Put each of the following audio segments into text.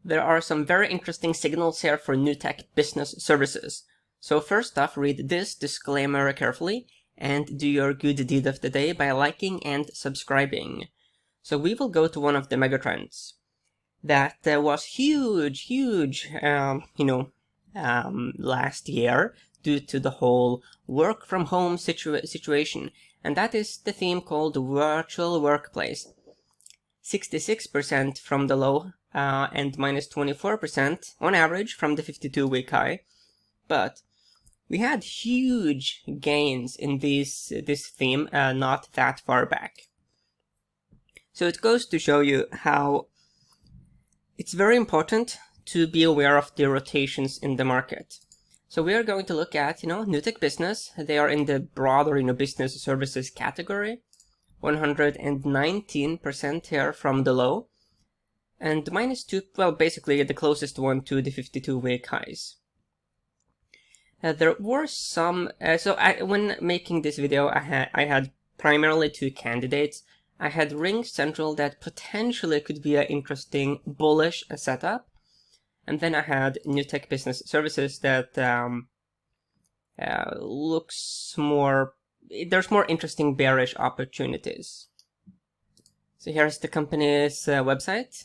There are some very interesting signals here for Newtek business services. So first off, read this disclaimer carefully and do your good deed of the day by liking and subscribing. So we will go to one of the megatrends that was huge, last year due to the whole work from home situation. And that is the theme called virtual workplace. 66% from the low and minus 24% on average from the 52-week high. But we had huge gains in this theme not that far back. So it goes to show you how it's very important to be aware of the rotations in the market. So we are going to look at, Newtek Business. They are in the broader, business services category. 119% here from the low. And minus 2, well, basically the closest one to the 52-week highs. There were some, when making this video, I had primarily two candidates. I had Ring Central that potentially could be an interesting bullish setup. And then I had Newtek Business Services that looks more, there's more interesting bearish opportunities. So here's the company's website.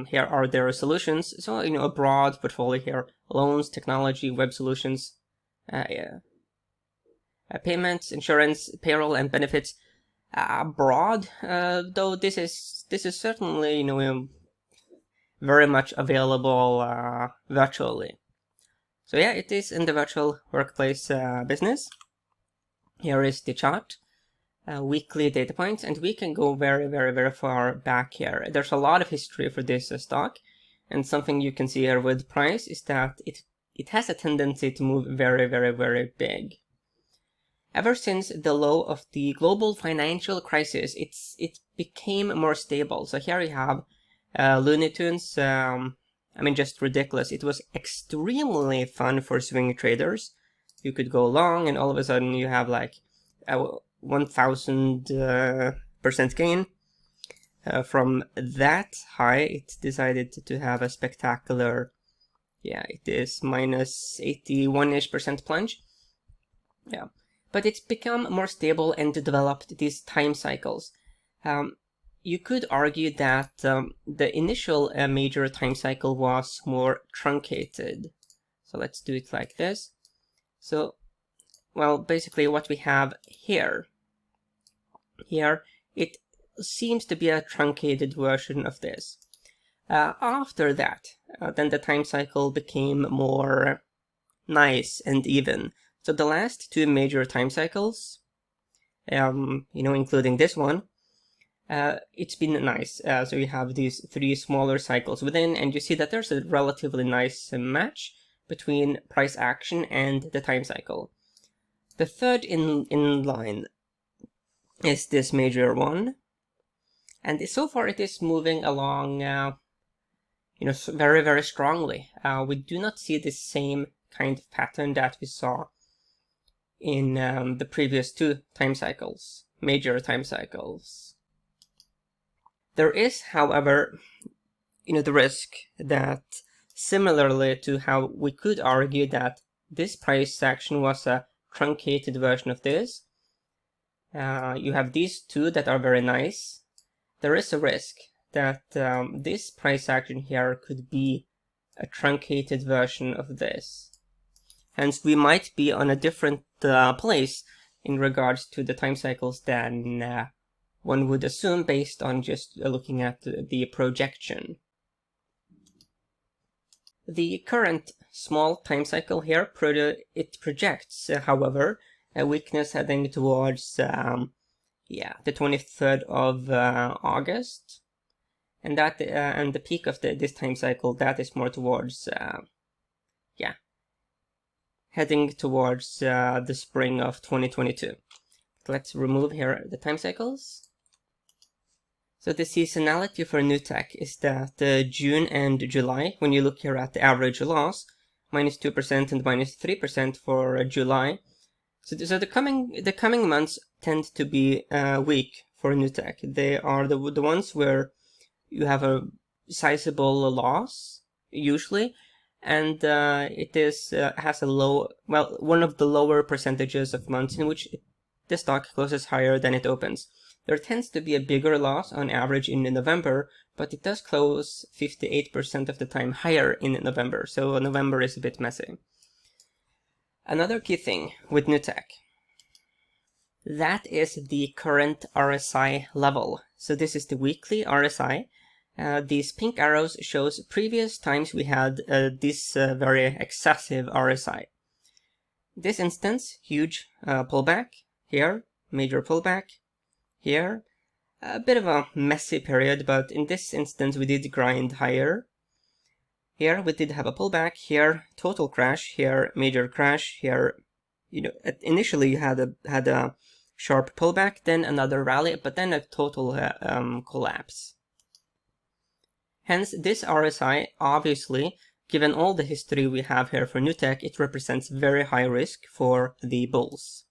Here are their solutions. So, a broad portfolio here: loans, technology, web solutions, payments, insurance, payroll, and benefits. Broad, though this is certainly, very much available virtually. So yeah, it is in the virtual workplace business. Here is the chart. Weekly data points, and we can go very far back here. There's a lot of history for this stock, and something you can see here with price is that it has a tendency to move very big. Ever since the low of the global financial crisis, it became more stable. So here you have Looney Tunes. Just ridiculous. It was extremely fun for swing traders. You could go long, and all of a sudden you have like 1000% gain. From that high, it decided to have a spectacular, it is minus 81-ish% plunge. Yeah, but it's become more stable and developed these time cycles. You could argue that the initial major time cycle was more truncated. So let's do it like this. So, well, basically what we have here, it seems to be a truncated version of this. After that, then the time cycle became more nice and even. So the last two major time cycles, including this one, it's been nice. So you have these three smaller cycles within, and you see that there's a relatively nice match between price action and the time cycle. The third in line is this major one, and so far it is moving along, very strongly. We do not see the same kind of pattern that we saw in the previous two time cycles, major time cycles. There is, however, the risk that, similarly to how we could argue that this price action was a truncated version of this, you have these two that are very nice. There is a risk that this price action here could be a truncated version of this. Hence, we might be on a different place in regards to the time cycles than one would assume based on just looking at the projection. The current small time cycle here, it projects, however, a weakness heading towards the 23rd of August, and that and the peak of this time cycle, that is more towards heading towards the spring of 2022. Let's remove here the time cycles. So the seasonality for Newtek is that June and July, when you look here at the average loss, minus 2% and minus 3% for July. So the coming months tend to be weak for Newtek. They are the ones where you have a sizable loss, usually, and it is has a low, well, one of the lower percentages of months in which the stock closes higher than it opens. There tends to be a bigger loss on average in November, but it does close 58% of the time higher in November, so November is a bit messy. Another key thing with Newtek, that is the current RSI level. So this is the weekly RSI. These pink arrows shows previous times we had this very excessive RSI. This instance, huge pullback here, major pullback here, a bit of a messy period, but in this instance we did grind higher. Here we did have a pullback, here total crash, here major crash, here, you know, initially you had a sharp pullback, then another rally, but then a total collapse. Hence, this RSI, obviously, given all the history we have here for Newtek, it represents very high risk for the bulls.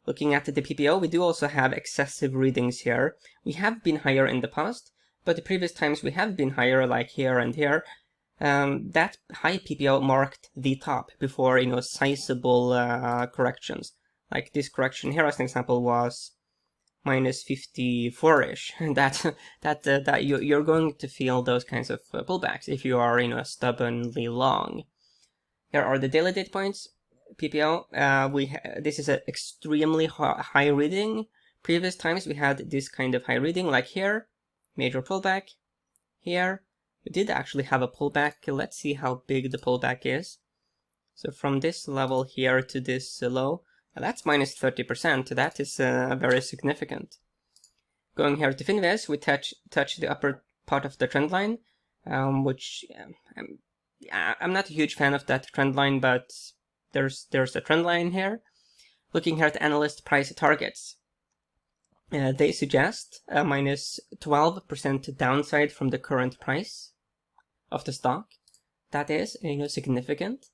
Looking at the PPO, we do also have excessive readings here. We have been higher in the past, but the previous times we have been higher, like here and here. That high PPO marked the top before, you know, sizable corrections. Like this correction here, as an example, was minus 54-ish. that you're going to feel those kinds of pullbacks if you are, you know, stubbornly long. Here are the daily data points. PPO, this is an extremely high reading. Previous times we had this kind of high reading, like here, major pullback. Here, we did actually have a pullback. Let's see how big the pullback is. So from this level here to this low, that's minus 30%. That is very significant. Going here to Finviz, we touch the upper part of the trend line, which I'm not a huge fan of that trend line, but there's a trend line here. Looking here at analyst price targets, they suggest a minus 12% downside from the current price of the stock. That is, you know, significant.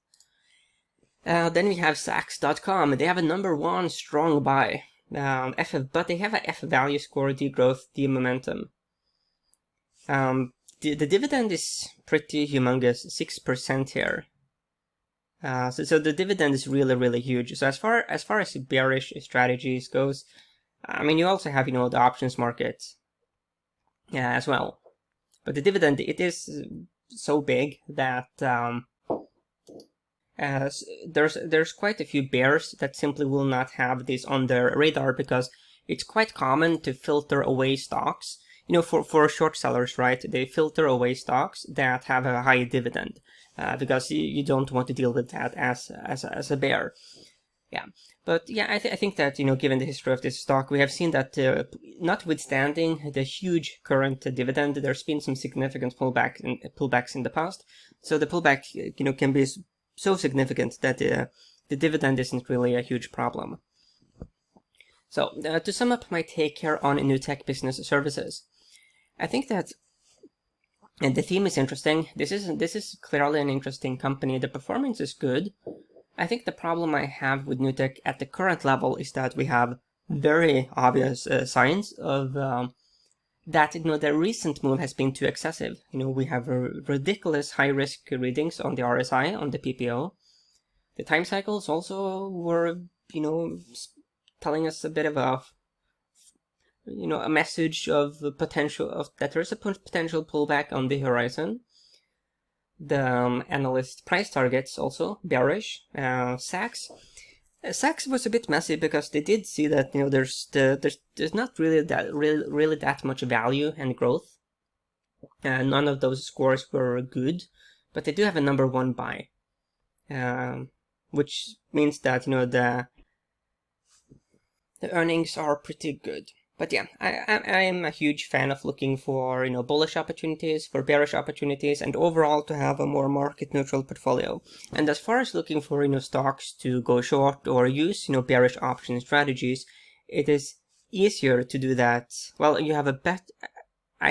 Then we have Saks.com. They have a #1 strong buy, but they have a F value score, degrowth, momentum. The dividend is pretty humongous, 6% here. So the dividend is really huge. So as far as bearish strategies goes, I mean, you also have, you know, the options market as well. But the dividend, it is so big that there's quite a few bears that simply will not have this on their radar, because it's quite common to filter away stocks. You know, for short sellers, right? They filter away stocks that have a high dividend because you don't want to deal with that as a bear. Yeah, but yeah, I think that, you know, given the history of this stock, we have seen that notwithstanding the huge current dividend, there's been some significant pullbacks in the past. So the pullback, you know, can be so significant that the dividend isn't really a huge problem. So to sum up my take here on Newtek Business Services, I think that the theme is interesting. This is clearly an interesting company. The performance is good. I think the problem I have with Newtek at the current level is that we have very obvious signs of that, you know, the recent move has been too excessive. You know, we have ridiculous high risk readings on the RSI, on the PPO. The time cycles also were, you know, telling us a bit of a, you know, a message of the potential of that there's a potential pullback on the horizon. The analyst price targets also bearish. Saks was a bit messy because they did see that, you know, there's not really that much value and growth. None of those scores were good, but they do have a #1 buy, which means that, you know, the earnings are pretty good. But yeah, I am a huge fan of looking for, you know, bullish opportunities, for bearish opportunities, and overall to have a more market neutral portfolio. And as far as looking for, you know, stocks to go short or use, you know, bearish option strategies, it is easier to do that. Well, I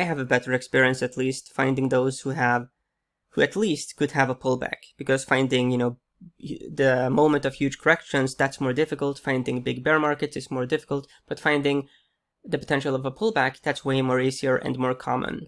have a better experience, at least, finding those who at least could have a pullback, because finding, you know, the moment of huge corrections, that's more difficult. Finding big bear markets is more difficult, but finding the potential of a pullback, that's way more easier and more common.